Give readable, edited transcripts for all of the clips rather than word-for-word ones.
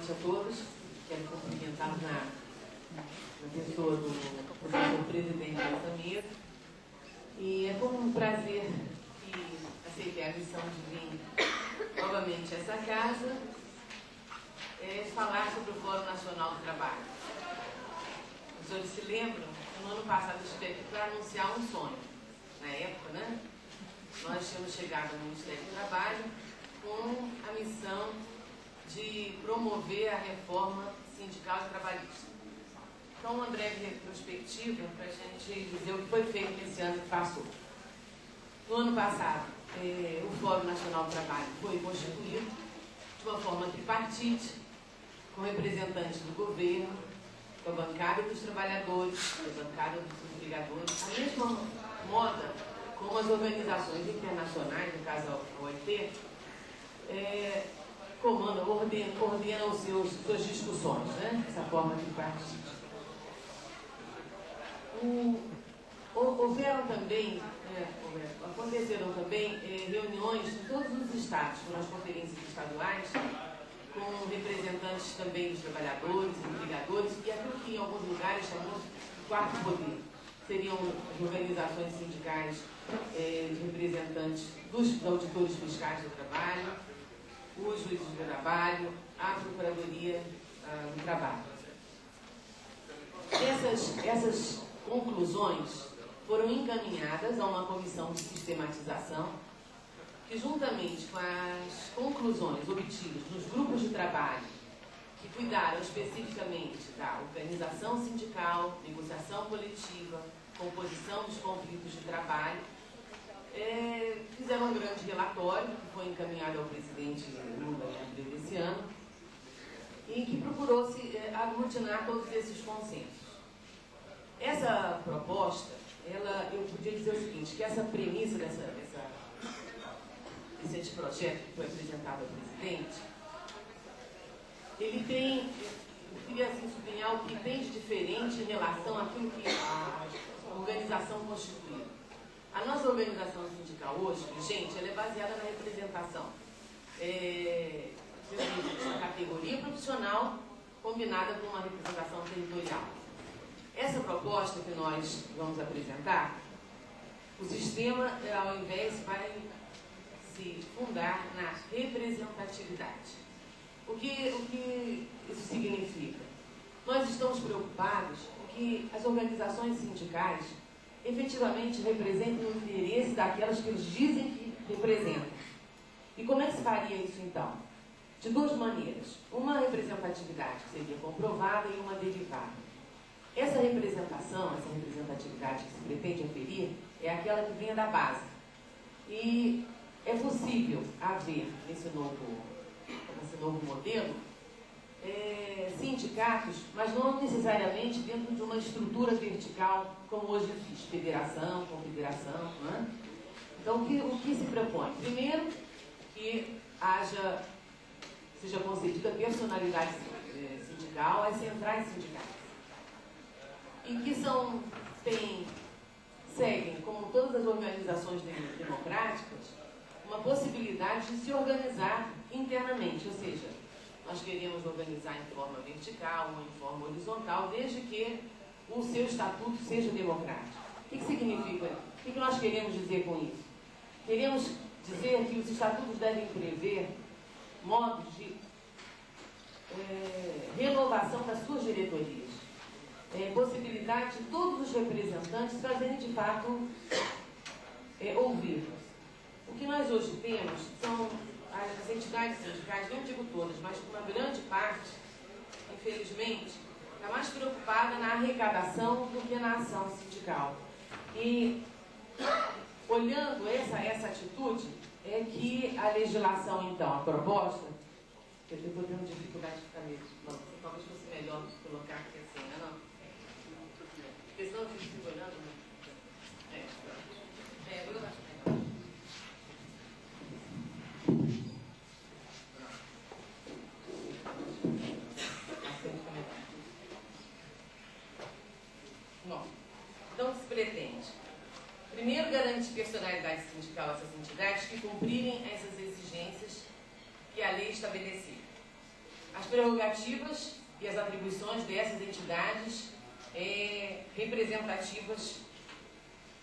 noite a todos. Quero cumprimentá-los na pessoa do presidente dessa mesa. E é com um prazer que aceitei a missão de vir novamente a essa casa falar sobre o Fórum Nacional do Trabalho. Os senhores se lembram que no ano passado eu estive aqui para anunciar um sonho. Na época, né? Nós tínhamos chegado ao Ministério do Trabalho com a missão de promover a reforma sindical e trabalhista. Então, uma breve retrospectiva para a gente dizer o que foi feito nesse ano que passou. No ano passado, o Fórum Nacional do Trabalho foi constituído de uma forma tripartite, com representantes do governo, com a bancada dos trabalhadores, com a bancada dos empregadores, a mesma moda como as organizações internacionais, no caso a OIT, ordenam suas discussões, né? Dessa forma tripartite. Aconteceram também reuniões em todos os estados, nas conferências estaduais, com representantes também dos trabalhadores, empregadores, e aquilo que em alguns lugares chamamos de quarto poder. Seriam as organizações sindicais, representantes dos auditores fiscais do trabalho, os juízes do trabalho, a Procuradoria do Trabalho. Essas conclusões foram encaminhadas a uma comissão de sistematização que, juntamente com as conclusões obtidas nos grupos de trabalho que cuidaram especificamente da organização sindical, negociação coletiva, composição dos conflitos de trabalho, fizeram um grande relatório que foi encaminhado ao presidente Lula em abril desse ano e que procurou-se aglutinar todos esses consensos. Essa proposta, eu podia dizer o seguinte, que essa premissa desse projeto que foi apresentado ao presidente, ele tem, eu queria assim, sublinhar o que tem de diferente em relação àquilo que a organização constituída. A nossa organização sindical hoje, gente, ela é baseada na representação da categoria profissional combinada com uma representação territorial. Essa proposta que nós vamos apresentar, o sistema, ao invés, vai se fundar na representatividade. O que isso significa? Nós estamos preocupados em que as organizações sindicais efetivamente representem o interesse daquelas que eles dizem que representam. E como é que se faria isso então? De duas maneiras. Uma representatividade que seria comprovada e uma derivada. Essa representação, essa representatividade que se pretende aferir, é aquela que vem da base. E é possível haver, nesse novo modelo, sindicatos, mas não necessariamente dentro de uma estrutura vertical, como hoje existe, federação, confederação. Né? Então, o que se propõe? Primeiro, que seja concedida personalidade sindical às centrais sindicais. E que seguem, como todas as organizações democráticas, uma possibilidade de se organizar internamente, ou seja, nós queremos organizar em forma vertical ou em forma horizontal, desde que o seu estatuto seja democrático. O que significa? O que nós queremos dizer com isso? Queremos dizer que os estatutos devem prever modos de renovação das suas diretorias. Possibilidade de todos os representantes fazerem de fato ouvir. O que nós hoje temos são as entidades sindicais, não digo todas, mas uma grande parte, infelizmente, está mais preocupada na arrecadação do que na ação sindical. E olhando essa atitude, é que a legislação, então, a proposta, eu estou tendo dificuldade de ficar mesmo, talvez fosse melhor colocar aqui assim, né? Não? Porque senão eu fico olhando, né? Eu acho melhor. Bom, então o que se pretende? Primeiro, garante personalidade sindical a essas entidades que cumprirem essas exigências que a lei estabeleceu. as prerrogativas e as atribuições dessas entidades representativas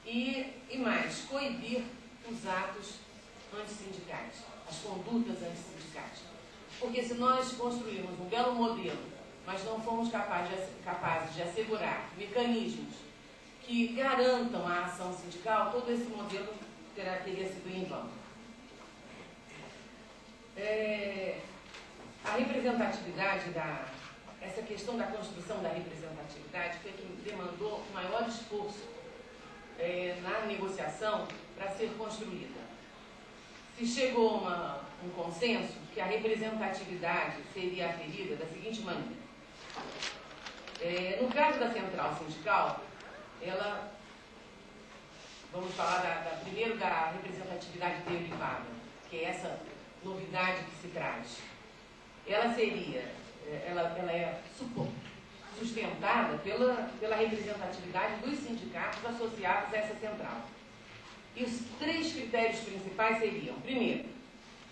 e mais, coibir os atos antissindicais, as condutas antissindicais. Porque se nós construirmos um belo modelo, mas não formos capazes de assegurar mecanismos que garantam a ação sindical, todo esse modelo teria sido em vão. A representatividade essa questão da construção da representatividade foi que demandou um maior esforço na negociação para ser construída. Se chegou a um consenso que a representatividade seria aferida da seguinte maneira. No caso da central sindical, vamos falar primeiro da representatividade derivada, que é essa novidade que se traz. Ela é sustentada pela representatividade dos sindicatos associados a essa central. E os 3 critérios principais seriam, primeiro,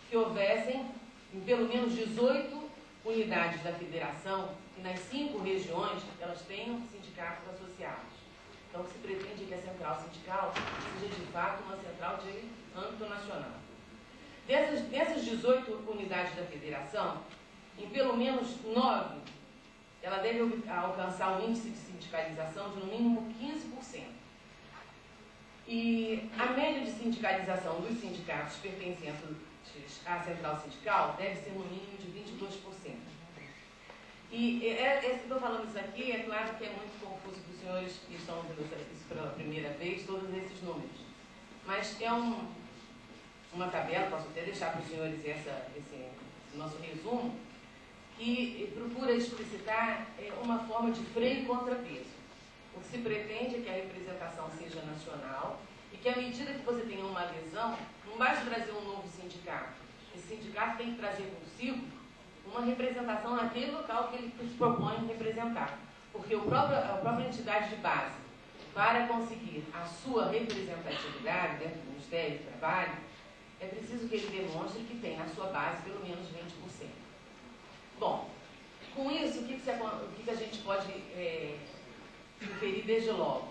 que houvessem em pelo menos 18 unidades da federação e nas 5 regiões elas tenham sindicatos associados. Então, o que se pretende é que a central sindical seja de fato uma central de âmbito nacional. Dessas 18 unidades da federação, em pelo menos 9, ela deve alcançar um índice de sindicalização de no mínimo 15%. E a média de sindicalização dos sindicatos pertencentes à central sindical deve ser no mínimo de 22%. E estou falando isso aqui, é claro que é muito confuso para os senhores que estão ouvindo isso pela primeira vez, todos esses números. Mas é uma tabela, posso até deixar para os senhores esse nosso resumo, que procura explicitar uma forma de freio e contrapeso. O que se pretende é que a representação seja nacional e que, à medida que você tenha uma adesão, não basta trazer um novo sindicato. Esse sindicato tem que trazer consigo uma representação naquele local que ele se propõe representar. Porque a própria entidade de base, para conseguir a sua representatividade dentro do Ministério do Trabalho, é preciso que ele demonstre que tem na sua base pelo menos 20%. Bom, com isso, o que a gente pode inferir desde logo?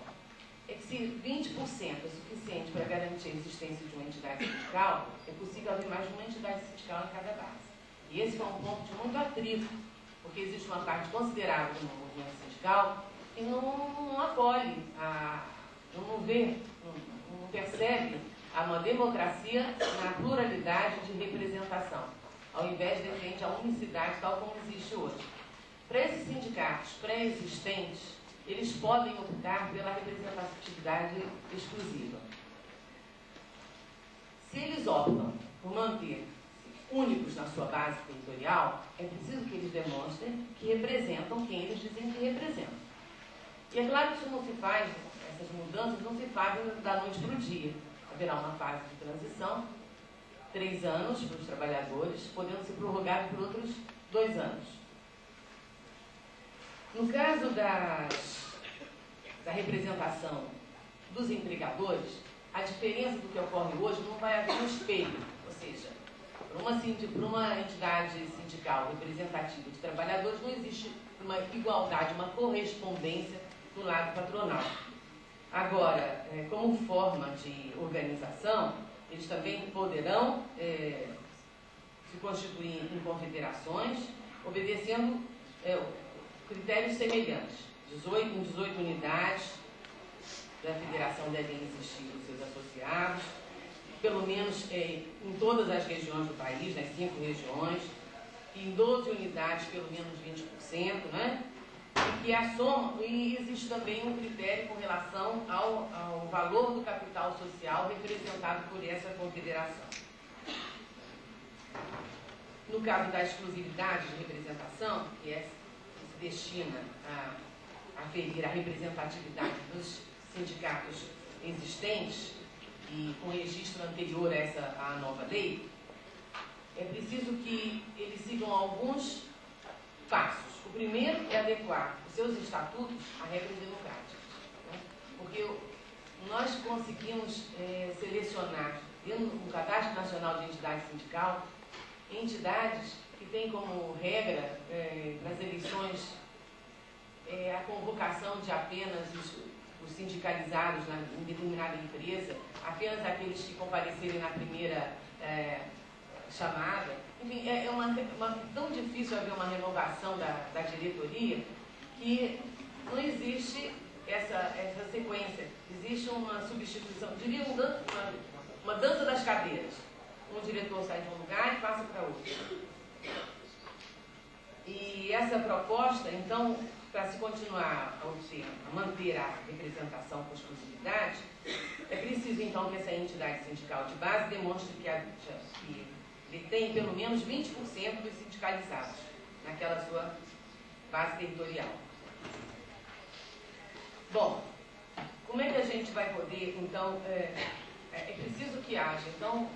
É que se 20% é suficiente para garantir a existência de uma entidade sindical, é possível haver mais de uma entidade sindical em cada base. E esse foi um ponto de muito atrito, porque existe uma parte considerável do movimento sindical que não acolhe, não percebe uma democracia na pluralidade de representação, ao invés de defende a unicidade tal como existe hoje. Para esses sindicatos pré-existentes, eles podem optar pela representatividade exclusiva. Se eles optam por manter únicos na sua base territorial, é preciso que eles demonstrem que representam quem eles dizem que representam. E é claro que isso não se faz, essas mudanças não se fazem da noite para o dia. Haverá uma fase de transição, 3 anos para os trabalhadores, podendo ser prorrogado por outros 2 anos. No caso da representação dos empregadores, a diferença do que ocorre hoje não vai haver um espelho, ou seja, para uma entidade sindical representativa de trabalhadores não existe uma igualdade, uma correspondência do lado patronal. Agora, como forma de organização, eles também poderão se constituir em confederações, obedecendo critérios semelhantes. Em 18 unidades da federação devem existir os seus associados, pelo menos em todas as regiões do país, nas 5 regiões, em 12 unidades pelo menos 20%, né? E que a soma, e existe também um critério com relação ao valor do capital social representado por essa confederação. No caso da exclusividade de representação, que se destina a aferir a representatividade dos sindicatos existentes e com registro anterior à nova lei, é preciso que eles sigam alguns passos. O primeiro é adequar os seus estatutos a regras democráticas, né? Porque nós conseguimos selecionar, dentro do Cadastro Nacional de Entidade Sindical, entidades que têm como regra nas eleições a convocação de apenas os sindicalizados em determinada empresa, apenas aqueles que comparecerem na primeira chamada. Enfim, tão difícil haver uma renovação da diretoria que não existe essa sequência. Existe uma substituição, diria uma dança das cadeiras. Um diretor sai de um lugar e passa para outro. E essa proposta, então, para se continuar a manter a representação com exclusividade, é preciso, então, que essa entidade sindical de base demonstre que detém pelo menos 20% dos sindicalizados naquela sua base territorial. Bom, como é que a gente vai poder, então, é preciso que haja, então,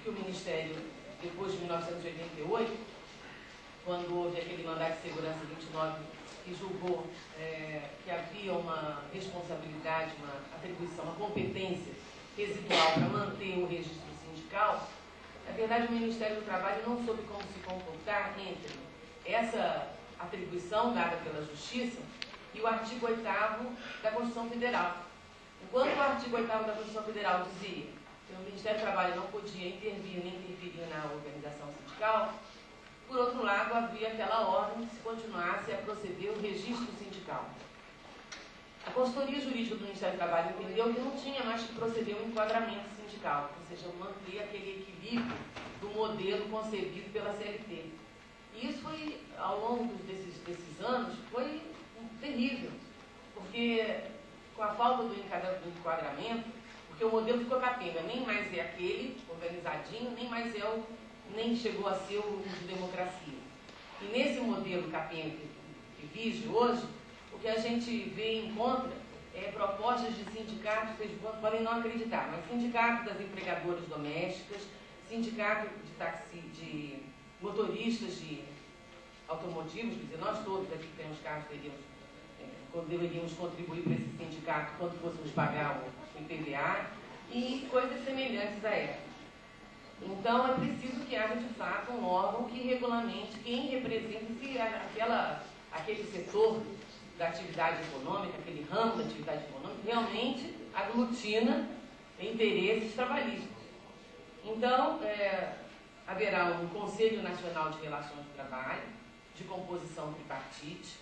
que o Ministério, depois de 1988, quando houve aquele mandato de segurança 29, que julgou que havia uma responsabilidade, uma atribuição, uma competência residual para manter o registro sindical, na verdade o Ministério do Trabalho não soube como se comportar entre essa atribuição dada pela Justiça e o artigo 8º da Constituição Federal. Enquanto o artigo 8º da Constituição Federal dizia que o Ministério do Trabalho não podia intervir nem interferir na organização sindical, por outro lado, havia aquela ordem que se continuasse a proceder o registro sindical. A consultoria jurídica do Ministério do Trabalho entendeu que não tinha mais que proceder o enquadramento sindical, ou seja, manter aquele equilíbrio do modelo concebido pela CLT. E isso foi, ao longo desses anos, foi terrível, porque com a falta do enquadramento, porque o modelo ficou capenga, nem mais é aquele organizadinho, nem chegou a ser o de democracia. E nesse modelo capenga que vige hoje, o que a gente vê e encontra é propostas de sindicatos, vocês podem não acreditar, mas sindicato das empregadoras domésticas, sindicato de motoristas de automotivos, quer dizer, nós todos aqui que temos carros deveríamos contribuir para esse sindicato quando fôssemos pagar o IPVA e coisas semelhantes a essa. Então, é preciso que haja, de fato, um órgão que regulamente quem representa aquele setor da atividade econômica, aquele ramo da atividade econômica, realmente aglutina interesses trabalhistas. Então, haverá um Conselho Nacional de Relações do Trabalho, de composição tripartite,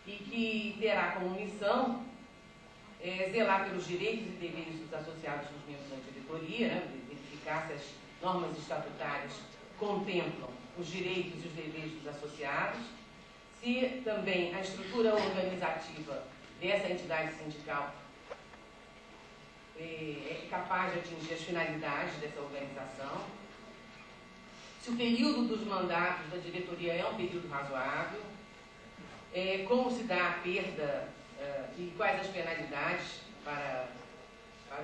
e que terá como missão zelar pelos direitos e deveres dos associados dos membros da diretoria, né, verificar se as normas estatutárias contemplam os direitos e os deveres dos associados, se também a estrutura organizativa dessa entidade sindical é capaz de atingir as finalidades dessa organização, se o período dos mandatos da diretoria é um período razoável, como se dá a perda e quais as penalidades para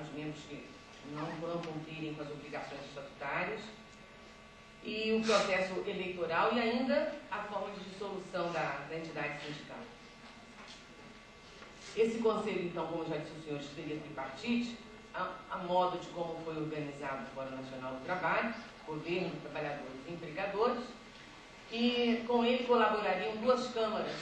os membros que não cumprirem com as obrigações estatutárias, e o processo eleitoral e ainda a forma de dissolução da entidade sindical. Esse conselho, então, como já disse o senhor, seria tripartite, a modo de como foi organizado o Fórum Nacional do Trabalho, governo, trabalhadores e empregadores, e com ele colaborariam duas câmaras,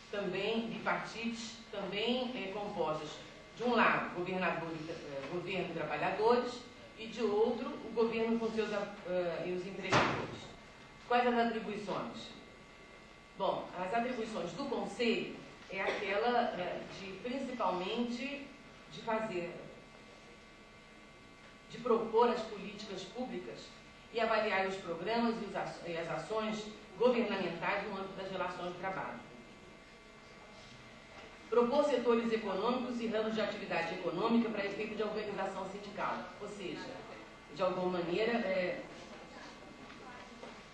também bipartites, também compostas, de um lado, governo e trabalhadores, e de outro, o governo com seus e os empregadores. Quais as atribuições? Bom, as atribuições do Conselho é aquela principalmente de propor as políticas públicas e avaliar os programas e as ações governamentais no âmbito das relações de trabalho. Propor setores econômicos e ramos de atividade econômica para efeito de organização sindical, ou seja, de alguma maneira,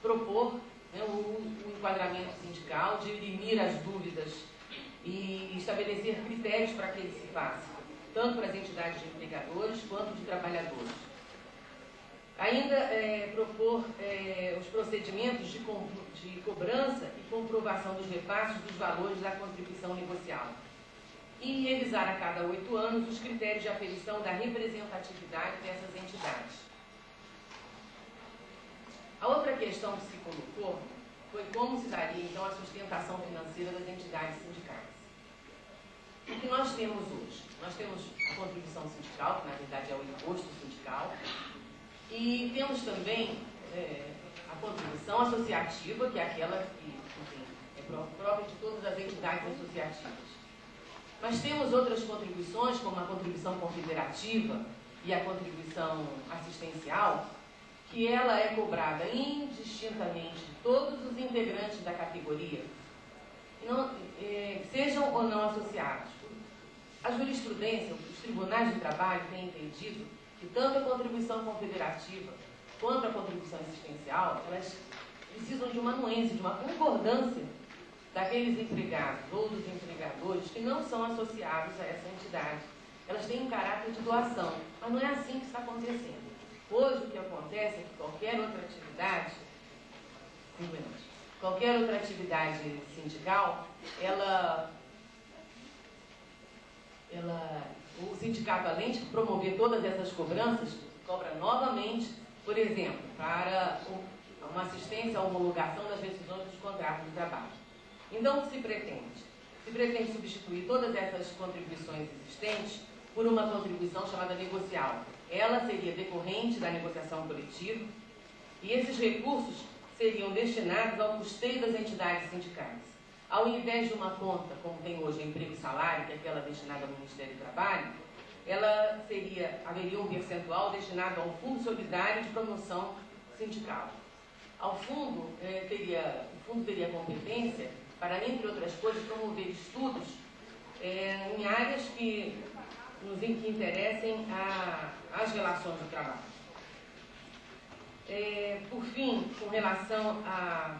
propor o enquadramento sindical, dirimir as dúvidas e estabelecer critérios para que ele se faça, tanto para as entidades de empregadores quanto de trabalhadores. Ainda propor os procedimentos de cobrança e comprovação dos repasses dos valores da contribuição negocial. E revisar a cada 8 anos os critérios de aferição da representatividade dessas entidades. A outra questão que se colocou foi como se daria, então, a sustentação financeira das entidades sindicais. O que nós temos hoje? Nós temos a contribuição sindical, que na verdade é o imposto sindical, e temos também a contribuição associativa, que é aquela que, enfim, é própria de todas as entidades associativas. Mas temos outras contribuições, como a contribuição confederativa e a contribuição assistencial, que ela é cobrada indistintamente de todos os integrantes da categoria, sejam ou não associados. A jurisprudência, os tribunais de trabalho têm entendido que tanto a contribuição confederativa quanto a contribuição assistencial, elas precisam de uma anuência, de uma concordância daqueles empregados ou dos empregadores que não são associados a essa entidade. Elas têm um caráter de doação, mas não é assim que está acontecendo. Hoje o que acontece é que qualquer outra atividade sindical, o sindicato, além de promover todas essas cobranças, cobra novamente, por exemplo, para uma assistência à homologação das decisões dos contratos de trabalho. Então, o que se pretende? Se pretende substituir todas essas contribuições existentes por uma contribuição chamada negocial. Ela seria decorrente da negociação coletiva e esses recursos seriam destinados ao custeio das entidades sindicais. Ao invés de uma conta, como tem hoje a emprego e salário, que é aquela destinada ao Ministério do Trabalho, haveria um percentual destinado ao Fundo Solidário de Promoção Sindical. O fundo teria competência para, entre outras coisas, promover estudos em áreas que interessem às relações de trabalho. Por fim, com relação à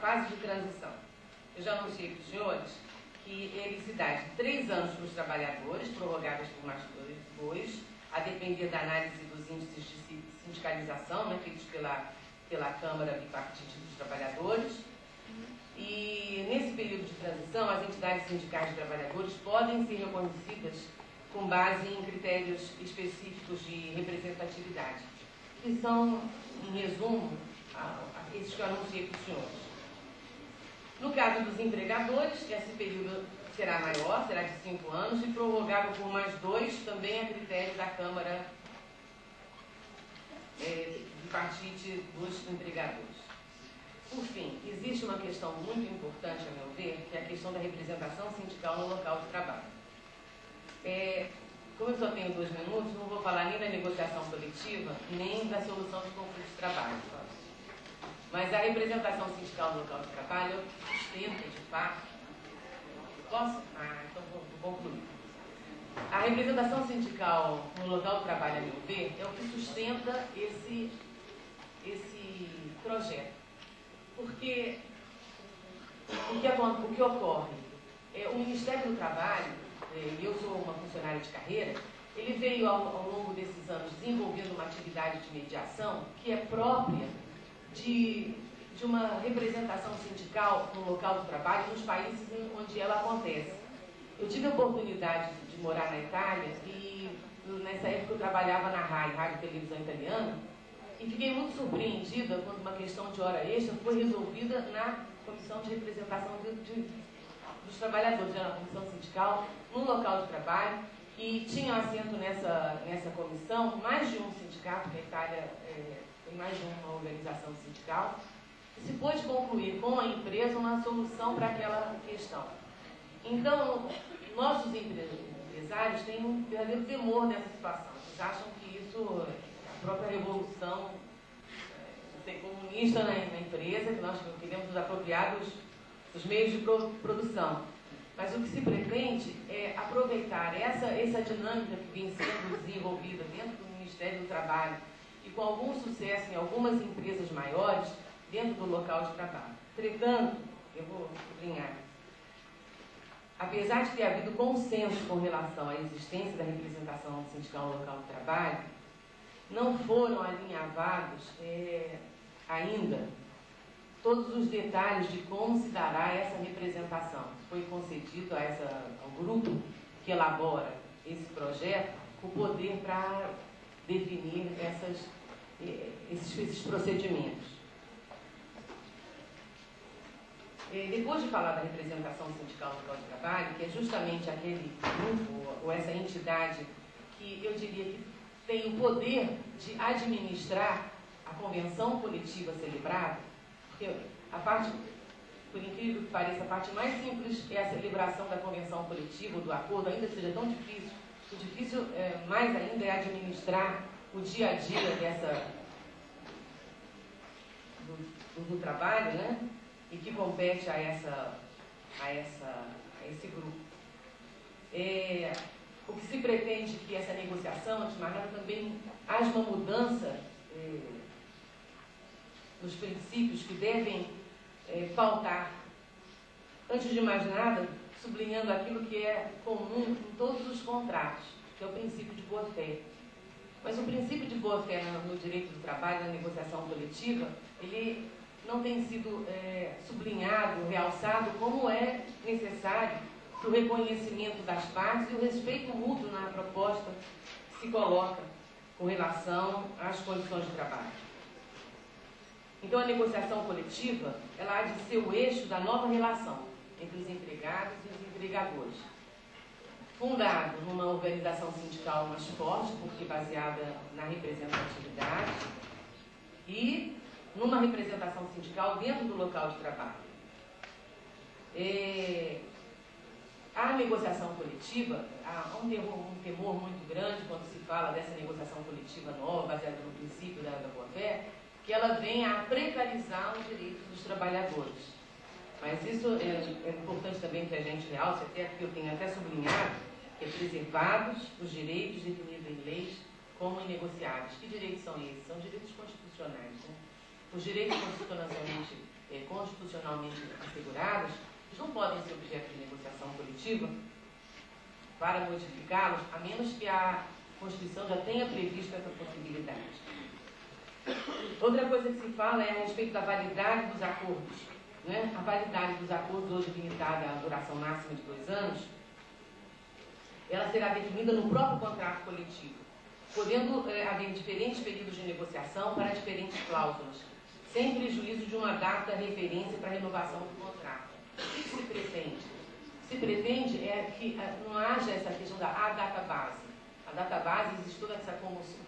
fase de transição, eu já anunciei para os senhores que ele se dá de 3 anos para os trabalhadores, prorrogadas por mais 2, a depender da análise dos índices de sindicalização, né, feitos pela Câmara Bipartite dos Trabalhadores. E nesse período de transição, as entidades sindicais de trabalhadores podem ser reconhecidas com base em critérios específicos de representatividade, que são, em resumo, esses que eu anunciei para os senhores. No caso dos empregadores, esse período será maior, será de 5 anos, e prorrogável por mais 2, também a critério da Câmara Bipartite dos Empregadores. Por fim, existe uma questão muito importante, a meu ver, que é a questão da representação sindical no local de trabalho. Como eu só tenho 2 minutos, não vou falar nem da negociação coletiva, nem da solução de conflitos de trabalho. Mas a representação sindical no local de trabalho é o que sustenta, de fato. Posso? Então vou concluir. A representação sindical no local de trabalho, a meu ver, é o que sustenta esse projeto. Porque o que ocorre? O Ministério do Trabalho, eu sou uma funcionária de carreira, ele veio ao longo desses anos desenvolvendo uma atividade de mediação que é própria de uma representação sindical no local do trabalho nos países onde ela acontece. Eu tive a oportunidade de morar na Itália e nessa época eu trabalhava na RAI, Rádio e Televisão Italiana, e fiquei muito surpreendida quando uma questão de hora extra foi resolvida na Comissão de Representação dos Trabalhadores, na Comissão Sindical, no local de trabalho, e tinha assento nessa comissão mais de um sindicato, porque a Itália tem mais de uma organização sindical, e se pôde concluir com a empresa uma solução para aquela questão. Então, nossos empresários têm um verdadeiro temor dessa situação. Eles acham que isso a própria revolução comunista na empresa, que nós queremos nos apropriar dos meios de produção. Mas o que se pretende é aproveitar essa dinâmica que vem sendo desenvolvida dentro do Ministério do Trabalho e com algum sucesso em algumas empresas maiores dentro do local de trabalho. Entretanto, eu vou sublinhar, apesar de ter havido consenso com relação à existência da representação sindical no local de trabalho, não foram alinhavados ainda todos os detalhes de como se dará essa representação. Foi concedido ao grupo que elabora esse projeto o poder para definir esses procedimentos. Depois de falar da representação sindical no Código de Trabalho, que é justamente aquele grupo ou essa entidade que eu diria que tem o poder de administrar a convenção coletiva celebrada, porque a parte, por incrível que pareça, a parte mais simples é a celebração da convenção coletiva, do acordo, ainda que seja tão difícil. O difícil mais ainda é administrar o dia a dia do trabalho, né? E que compete a esse grupo. O que se pretende que essa negociação, antes de mais nada, também haja uma mudança nos princípios que devem pautar, antes de mais nada, sublinhando aquilo que é comum em todos os contratos, que é o princípio de boa-fé. Mas o princípio de boa-fé no direito do trabalho, na negociação coletiva, ele não tem sido sublinhado, realçado como é necessário para o reconhecimento das partes e o respeito mútuo na proposta que se coloca com relação às condições de trabalho. Então, a negociação coletiva, ela há de ser o eixo da nova relação entre os empregados e os empregadores, fundado numa organização sindical mais forte, porque baseada na representatividade, e numa representação sindical dentro do local de trabalho. A negociação coletiva, há um temor muito grande quando se fala dessa negociação coletiva nova, baseada no princípio da boa-fé, que ela venha a precarizar os direitos dos trabalhadores. Mas isso é importante também que a gente realce, até porque eu tenho até sublinhado, que é preservados os direitos definidos em leis como inegociáveis. Que direitos são esses? São direitos constitucionais, né? Os direitos constitucionalmente assegurados não podem ser objeto de negociação coletiva para modificá-los, a menos que a Constituição já tenha previsto essa possibilidade. Outra coisa que se fala é a respeito da validade dos acordos. Né? A validade dos acordos, hoje limitada à duração máxima de 2 anos, ela será definida no próprio contrato coletivo, podendo haver diferentes períodos de negociação para diferentes cláusulas, sem prejuízo de uma data referência para a renovação do contrato. O que se pretende? O que se pretende é que não haja essa questão da data base. A data base, existe toda essa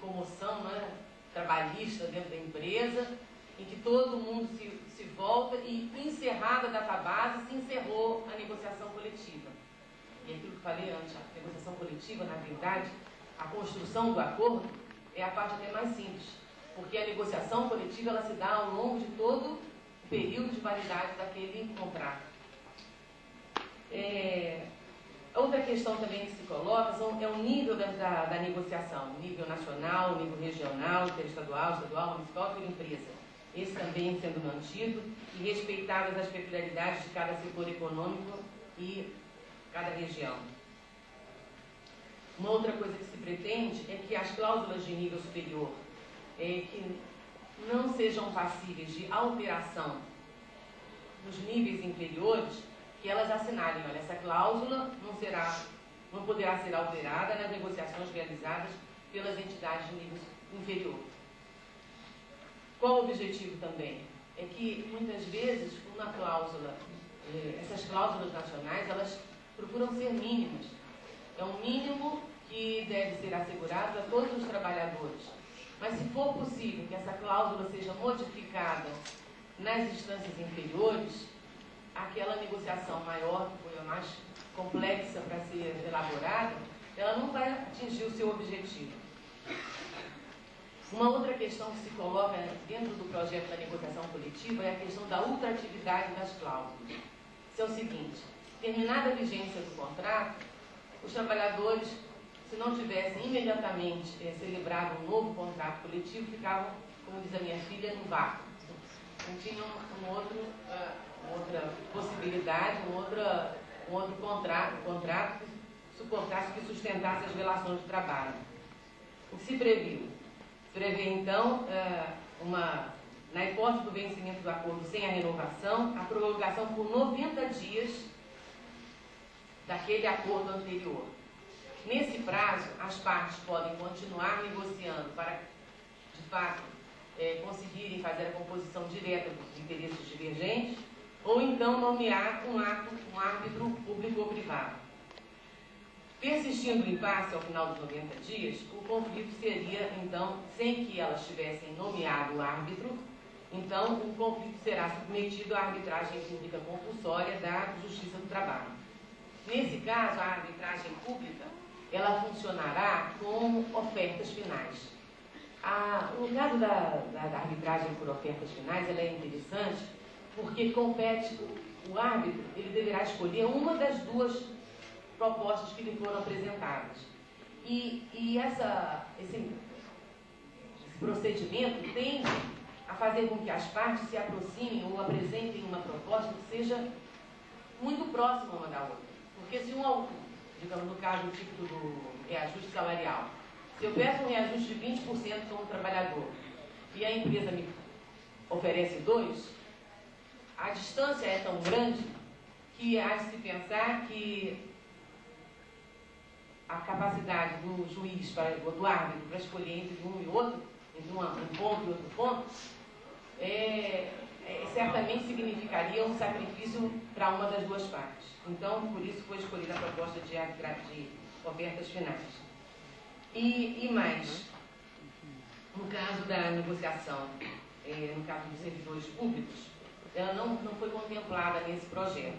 comoção, né, trabalhista dentro da empresa, em que todo mundo se volta e, encerrada a data base, se encerrou a negociação coletiva. E aquilo que falei antes, a negociação coletiva, na verdade, a construção do acordo é a parte até mais simples, porque a negociação coletiva ela se dá ao longo de todo o período de validade daquele contrato. Outra questão também que se coloca é o nível da negociação, nível nacional, nível regional, interestadual, estadual, municipal e empresa. Esse também sendo mantido e respeitadas as peculiaridades de cada setor econômico e cada região. Uma outra coisa que se pretende é que as cláusulas de nível superior que não sejam passíveis de alteração nos níveis inferiores, que elas assinalem, olha, essa cláusula não poderá ser alterada nas negociações realizadas pelas entidades de nível inferior. Qual o objetivo também? É que, muitas vezes, uma cláusula, essas cláusulas nacionais, elas procuram ser mínimas. É um mínimo que deve ser assegurado a todos os trabalhadores. Mas, se for possível que essa cláusula seja modificada nas instâncias inferiores, aquela negociação maior, que foi a mais complexa para ser elaborada, ela não vai atingir o seu objetivo. Uma outra questão que se coloca dentro do projeto da negociação coletiva é a questão da ultratividade das cláusulas. Isso é o seguinte: terminada a vigência do contrato, os trabalhadores, se não tivessem imediatamente celebrado um novo contrato coletivo, ficavam, como diz a minha filha, no vácuo. Não tinham outra possibilidade, um outro contrato que suportasse, que sustentasse as relações de trabalho. O que se previu? Prevê, então, na hipótese do vencimento do acordo sem a renovação, a prorrogação por 90 dias daquele acordo anterior. Nesse prazo, as partes podem continuar negociando para, de fato, conseguirem fazer a composição direta dos interesses divergentes, ou então nomear um árbitro público ou privado. Persistindo o impasse ao final dos 90 dias, o conflito seria, então, sem que elas tivessem nomeado o árbitro, então o conflito será submetido à arbitragem pública compulsória da Justiça do Trabalho. Nesse caso, a arbitragem pública, ela funcionará como ofertas finais. No caso da arbitragem por ofertas finais, ela é interessante porque compete, o árbitro, ele deverá escolher uma das duas propostas que lhe foram apresentadas. E esse procedimento tende a fazer com que as partes se aproximem ou apresentem uma proposta que seja muito próxima uma da outra. Porque se digamos, no caso do tipo do reajuste salarial, se eu peço um reajuste de 20% como trabalhador e a empresa me oferece 2%, a distância é tão grande que há de se pensar que a capacidade do juiz, do árbitro, para escolher entre um e outro, entre um ponto e outro ponto, certamente significaria um sacrifício para uma das duas partes. Então, por isso foi escolhida a proposta de ofertas finais. E mais, no caso da negociação, no caso dos servidores públicos, ela não foi contemplada nesse projeto.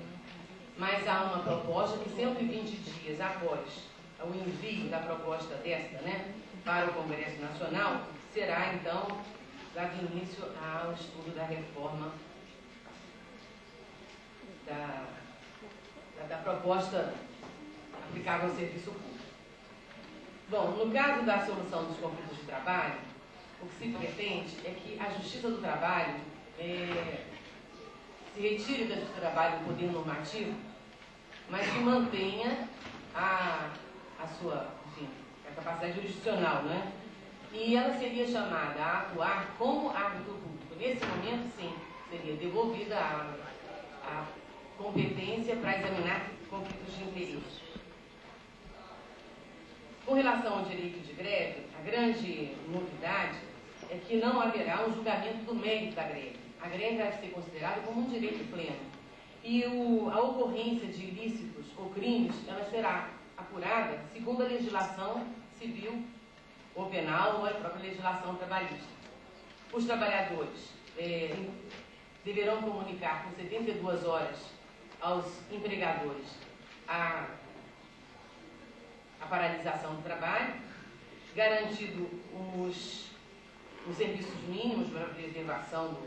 Mas há uma proposta que 120 dias após o envio da proposta desta, para o Congresso Nacional, será então dado início ao estudo da reforma da proposta aplicável ao serviço público. Bom, no caso da solução dos conflitos de trabalho, o que se pretende é que a Justiça do Trabalho se retire da Justiça do Trabalho o poder normativo, mas que mantenha a capacidade jurisdicional, E ela seria chamada a atuar como árbitro público. Nesse momento, sim, seria devolvida a competência para examinar conflitos de interesse. Com relação ao direito de greve, a grande novidade é que não haverá um julgamento do mérito da greve. A greve deve ser considerada como um direito pleno. E a ocorrência de ilícitos ou crimes, ela será apurada segundo a legislação civil ou penal ou a própria legislação trabalhista. Os trabalhadores deverão comunicar por 72 horas aos empregadores a paralisação do trabalho, garantido os serviços mínimos para a preservação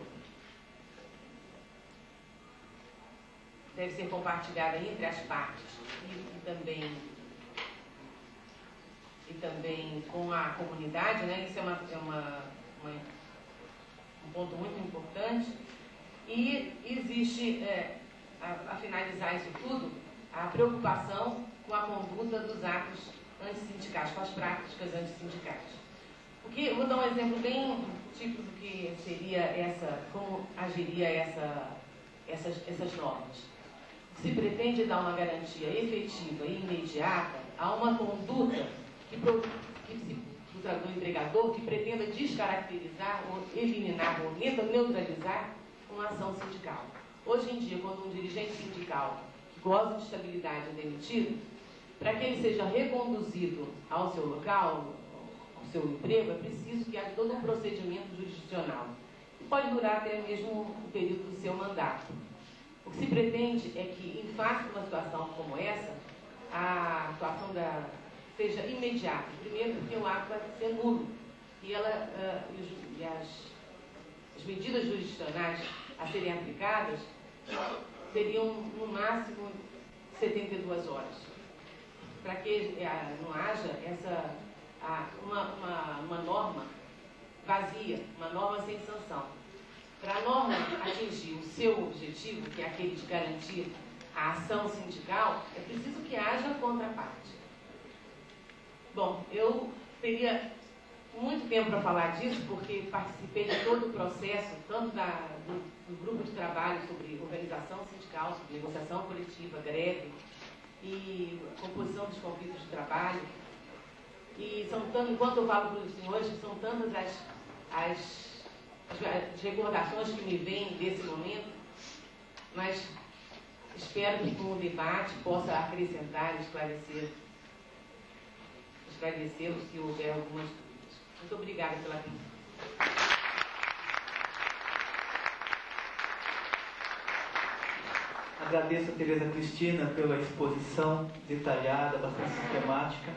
deve ser compartilhada entre as partes e também com a comunidade, Isso é um ponto muito importante. E existe, a finalizar isso tudo, a preocupação com a conduta dos atos antissindicais, com as práticas antissindicais. Porque, vou dar um exemplo bem típico do que seria como agiria essas normas. Se pretende dar uma garantia efetiva e imediata a uma conduta do empregador que pretenda descaracterizar ou eliminar ou neutralizar uma ação sindical. Hoje em dia, quando um dirigente sindical que goza de estabilidade é demitido, para que ele seja reconduzido ao seu local, ao seu emprego, é preciso que haja todo um procedimento jurisdicional, que pode durar até mesmo o período do seu mandato. O que se pretende é que, em face de uma situação como essa, a atuação seja imediata. Primeiro, porque o ato vai ser nulo e as medidas jurisdicionais a serem aplicadas seriam, no máximo, 72 horas. Para que não haja uma norma vazia, uma norma sem sanção. Para a norma atingir o seu objetivo, que é aquele de garantir a ação sindical, é preciso que haja contraparte. Bom, eu teria muito tempo para falar disso, porque participei de todo o processo, tanto do grupo de trabalho sobre organização sindical, sobre negociação coletiva, greve e composição dos conflitos de trabalho. E enquanto eu falo para os senhores, são tantas as recordações que me vêm desse momento, mas espero que com o debate possa acrescentar e esclarecê-los se houver algumas dúvidas. Muito obrigada pela atenção. Agradeço a Tereza Cristina pela exposição detalhada, bastante sistemática.